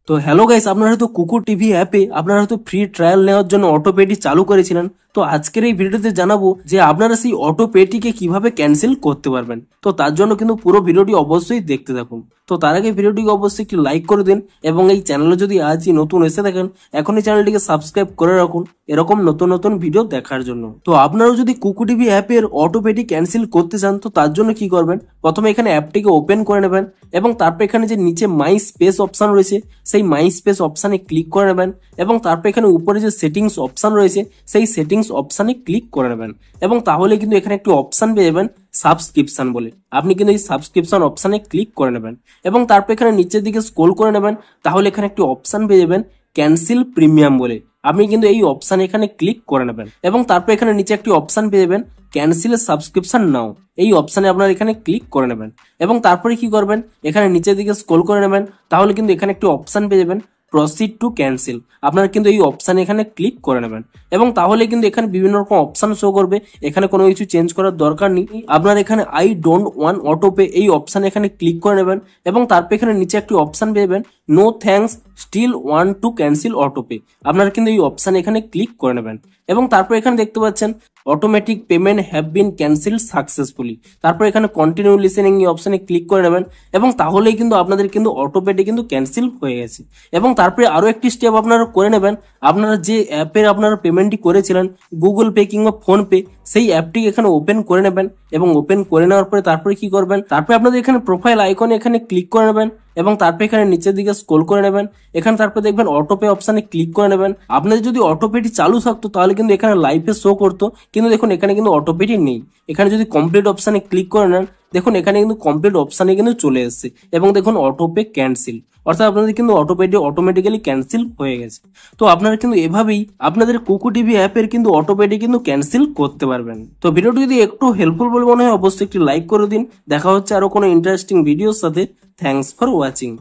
তো hello guys, আপনারা হয়তো কুকুর টিভি অ্যাপে আপনারা হয়তো ফ্রি ট্রায়াল নেওয়ার জন্য অটো পেটি চালু করেছিলেন। তো আজকের এই ভিডিওতে জানাবো যে আপনারা সেই অটো পেটিকে কিভাবে ক্যান্সেল করতে পারবেন। তো তার জন্য কিন্তু পুরো ভিডিওটি অবশ্যই দেখতে থাকুন। তো তার আগে ভিডিওটিকে অবশ্যই একটি লাইক করে দিন এবং এই চ্যানেলে যদি আজই নতুন এসে থাকেন এখনই চ্যানেলটিকে সাবস্ক্রাইব করে রাখুন এরকম নতুন নতুন ভিডিও দেখার জন্য। তো আপনারাও যদি কুকুর টিভি অ্যাপের অটো পেটি ক্যান্সেল করতে চান তো তার জন্য কি করবেন, প্রথমে এখানে অ্যাপটিকে ওপেন করে নেবেন এবং তারপর এখানে যে নিচে মাই স্পেস অপশন রয়েছে সেই মাই স্পেস অপশানে ক্লিক করে নেবেন এবং তারপর এখানে উপরে যে সেটিংস অপশন রয়েছে সেই সেটিংস অপশানে ক্লিক করে নেবেন এবং তাহলে কিন্তু এখানে একটি অপশন পেয়ে যাবেন সাবস্ক্রিপশন বলে। আপনি কিন্তু এই সাবস্ক্রিপশন অপশানে ক্লিক করে নেবেন এবং তারপর এখানে নিচের দিকে স্ক্রল করে নেবেন, তাহলে এখানে একটি অপশন পেয়ে যাবেন ক্যান্সেল প্রিমিয়াম বলে। আপনি কিন্তু এই অপশানে এখানে ক্লিক করে নেবেন এবং তারপর এখানে নিচে একটি অপশন পেয়ে যাবেন ক্যান্সেল সাবস্ক্রিপশন নাও। এই অপশানে আপনার এখানে ক্লিক করে নেবেন এবং তারপরে কি করবেন, এখানে নিচের দিকে স্ক্রল করে নেবেন, তাহলে কিন্তু এখানে একটি অপশন পেয়ে যাবেন প্রসিড টু ক্যান্সেল। আপনারা কিন্তু এই অপশানে এখানে ক্লিক করে নেবেন এবং তাহলে কিন্তু এখানে বিভিন্ন রকম অপশন শো করবে। এখানে কোনো কিছু চেঞ্জ করার দরকার নেই, আপনার এখানে I don't want auto pay এই অপশানে এখানে ক্লিক করে নেবেন এবং তারপর এখানে নিচে একটি অপশন পেয়ে যাবেন no thanks still want to cancel auto pay. আপনারা কিন্তু এই অপশানে এখানে ক্লিক করে নেবেন এবং তারপর এখানে দেখতে পাচ্ছেন automatic payment have been cancel successfully. তারপর এখানে কন্টিনিউ লিসেনিং এই অপশানে ক্লিক করে নেবেন এবং তাহলেই কিন্তু আপনাদের কিন্তু অটোপেটি কিন্তু ক্যান্সেল হয়ে গেছে। এবং তারপরে আরো একটি স্টেপ আপনারা করে নেবেন, আপনারা যে অ্যাপের আপনারা পেমেন্টটি করেছিলেন গুগল পে কিংবা ফোন পে সেই অ্যাপটি এখানে ওপেন করে নেবেন এবং ওপেন করে নেওয়ার পরে তারপরে কি করবেন, তারপরে আপনাদের এখানে প্রোফাইল আইকনে এখানে ক্লিক করে নেবেন এবং তারপর এখানে নিচের দিকে স্ক্রল করে নেবেন, এখানে তারপর দেখবেন অটো পে অপশানে ক্লিক করে নেবেন। আপনাদের যদি অটো পেটি চালু থাকতো তাহলে কিন্তু এখানে লাইভে শো করতো, কিন্তু দেখুন এখানে কিন্তু অটো পেটি নেই। এখানে যদি কমপ্লিট অপশানে ক্লিক করে নেন দেখুন এখানে কিন্তু কমপ্লিট অপশানে কিন্তু চলে এসেছে এবং দেখুন অটো পে ক্যান্সেল, অর্থাৎ আপনাদের কিন্তু অটো পেটি অটোমেটিক্যালি ক্যান্সেল হয়ে গেছে। তো আপনারা কিন্তু এভাবেই আপনাদের কুকু টিভি অ্যাপের কিন্তু অটো পেটি কিন্তু ক্যান্সেল করতে পারবেন। তো ভিডিওটি যদি একটু হেল্পফুল বলে মনে হয় অবশ্যই একটি লাইক করে দিন। দেখা হচ্ছে আরো কোনো ইন্টারেস্টিং ভিডিওর সাথে। Thanks for watching.